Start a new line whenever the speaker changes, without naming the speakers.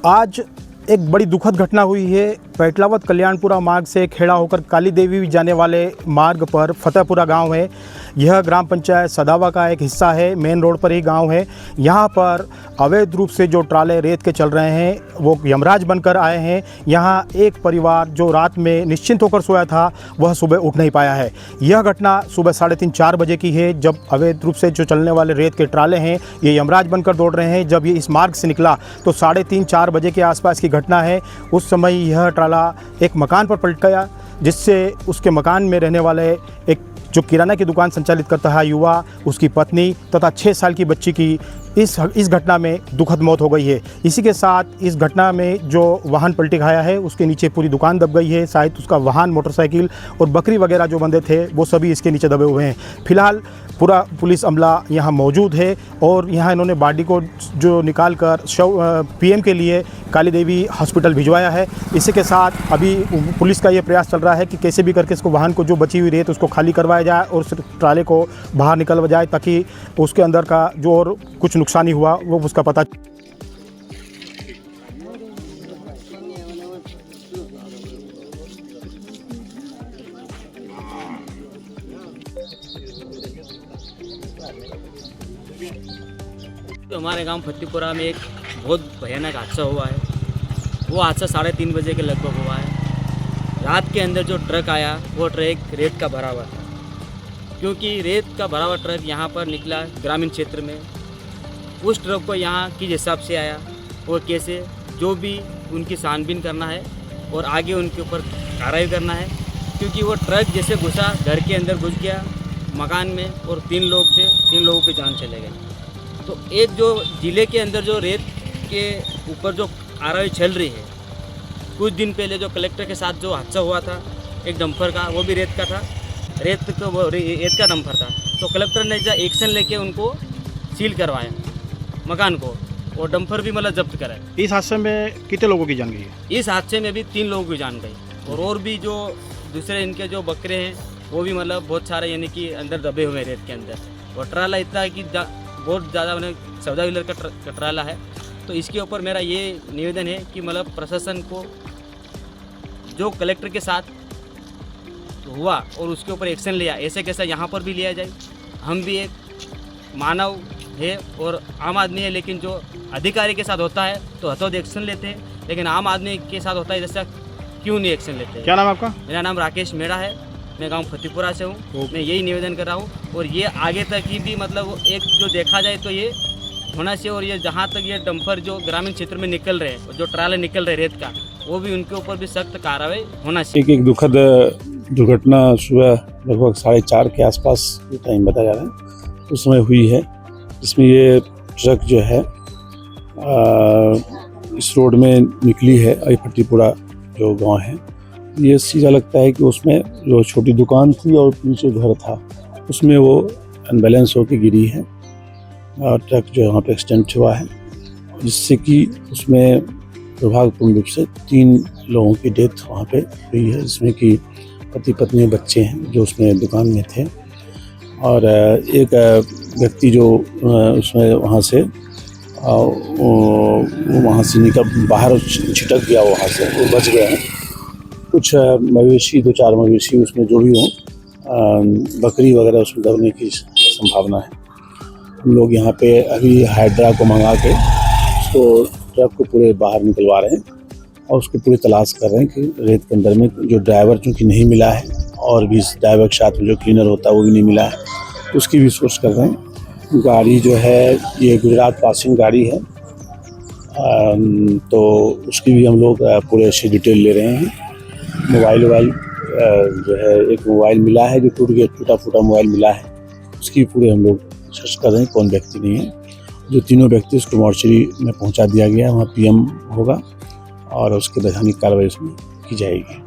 आज एक बड़ी दुखद घटना हुई है। पेटलावद कल्याणपुरा मार्ग से खेड़ा होकर काली देवी जाने वाले मार्ग पर फतेहपुरा गांव है। यह ग्राम पंचायत सदावा का एक हिस्सा है। मेन रोड पर ही गांव है। यहां पर अवैध रूप से जो ट्राले रेत के चल रहे हैं वो यमराज बनकर आए हैं। यहां एक परिवार जो रात में निश्चिंत होकर सोया था वह सुबह उठ नहीं पाया है। यह घटना सुबह 3:30-4 बजे की है, जब अवैध रूप से जो चलने वाले रेत के ट्राले हैं ये यमराज बनकर दौड़ रहे हैं। जब ये इस मार्ग से निकला तो 3:30-4 बजे के आसपास की घटना है। उस समय यह ट्राला एक मकान पर पलट गया, जिससे उसके मकान में रहने वाले एक जो किराना की दुकान संचालित करता है युवा, उसकी पत्नी तथा 6 साल की बच्ची की इस घटना में दुखद मौत हो गई है। इसी के साथ इस घटना में जो वाहन पलटी खाया है उसके नीचे पूरी दुकान दब गई है। शायद उसका वाहन, मोटरसाइकिल और बकरी वगैरह जो बंधे थे वो सभी इसके नीचे दबे हुए हैं। फिलहाल पूरा पुलिस अमला यहाँ मौजूद है और यहाँ इन्होंने बॉडी को जो निकाल कर शव पीएम के लिए काली देवी हॉस्पिटल भिजवाया है। इसी के साथ अभी पुलिस का ये प्रयास चल रहा है कि कैसे भी करके इसको वाहन को जो बची हुई रेत उसको खाली करवाया जाए और उस ट्राले को बाहर निकलवाया जाए, ताकि उसके अंदर का जो और कुछ नुकसानी हुआ वो उसका पता।
तो हमारे गांव फतेहपुरा में एक बहुत भयानक हादसा हुआ है। वो हादसा 3:30 बजे के लगभग हुआ है। रात के अंदर जो ट्रक आया वो ट्रक रेत का भरा हुआ था, क्योंकि रेत का भरा हुआ ट्रक यहाँ पर निकला ग्रामीण क्षेत्र में। उस ट्रक को यहाँ किस हिसाब से आया और कैसे, जो भी उनकी छानबीन करना है और आगे उनके ऊपर कार्रवाई करना है, क्योंकि वो ट्रक जैसे घुसा घर के अंदर घुस गया मकान में और 3 लोग थे, 3 लोगों की जान चले गए। तो एक जो ज़िले के अंदर जो रेत के ऊपर जो कार्रवाई चल रही है, कुछ दिन पहले जो कलेक्टर के साथ जो हादसा हुआ था एक डंपर का, वो भी रेत का था, रेत का डंपर था। तो कलेक्टर ने जो एक्शन लेके उनको सील करवाया मकान को और डंपर भी मतलब जब्त कराया।
इस हादसे में कितने लोगों की जान गई है?
इस हादसे में भी 3 लोगों की जान गई और भी जो दूसरे इनके जो बकरे हैं वो भी मतलब बहुत सारे यानी कि अंदर दबे हुए हैं रेत के अंदर। और ट्राला इतना है कि बहुत ज़्यादा मैंने 14 व्हीलर का ट्राला है। तो इसके ऊपर मेरा ये निवेदन है कि मतलब प्रशासन को जो कलेक्टर के साथ हुआ और उसके ऊपर एक्शन लिया, ऐसे कैसा यहाँ पर भी लिया जाए। हम भी एक मानव है और आम आदमी है, लेकिन जो अधिकारी के साथ होता है तो हथौद एक्शन लेते हैं, लेकिन आम आदमी के साथ होता है जैसा क्यों नहीं एक्शन लेते हैं।
क्या नाम आपका?
मेरा नाम राकेश मेड़ा है, मैं गांव फतेहपुरा से हूँ। मैं यही निवेदन कर रहा हूँ और ये आगे तक ही भी मतलब एक जो देखा जाए तो ये होना चाहिए। और ये जहाँ तक ये डंपर जो ग्रामीण क्षेत्र में निकल रहे हैं, जो ट्राले निकल रहे रेत का, वो भी उनके ऊपर भी सख्त कार्रवाई होना चाहिए।
एक दुखद दुर्घटना सुबह लगभग 4:30 के आसपास टाइम बताया जा रहा है, उस समय हुई है, जिसमें ये ट्रक जो है इस रोड में निकली है। फतेहपुरा जो गांव है, ये सीधा लगता है कि उसमें जो छोटी दुकान थी और पीछे घर था उसमें वो अनबैलेंस होकर गिरी है और ट्रक जो यहाँ पे एक्सीडेंट हुआ है, जिससे कि उसमें दुर्भाग्यपूर्ण रूप से 3 लोगों की डेथ वहाँ पे हुई है, जिसमें कि पति पत्नी बच्चे हैं जो उसमें दुकान में थे। और एक व्यक्ति जो उसमें वहाँ से निकल बाहर छिटक गया, वहाँ से वो बच गए हैं। कुछ मवेशी, 2-4 मवेशी उसमें जो भी हों, बकरी वगैरह उसमें दबने की संभावना है। हम लोग यहाँ पे अभी हाइड्रा को मंगा के उसको ट्रक को पूरे बाहर निकलवा रहे हैं और उसको पूरी तलाश कर रहे हैं कि रेत के अंदर में जो ड्राइवर चूँकि नहीं मिला है और भी ड्राइवर के साथ में जो क्लीनर होता है वो भी नहीं मिला है, तो उसकी भी सोच कर रहे हैं। गाड़ी जो है ये गुजरात पासिंग गाड़ी है, तो उसकी भी हम लोग पूरे से डिटेल ले रहे हैं। मोबाइल जो है, एक मोबाइल मिला है जो टूटा फूटा मोबाइल मिला है, उसकी पूरे हम लोग सर्च कर रहे हैं कौन व्यक्ति नहीं है। जो 3 व्यक्ति उसको मॉर्चरी में पहुंचा दिया गया है, वहाँ पीएम होगा और उसकी वैधानिक कार्रवाई उसमें की जाएगी।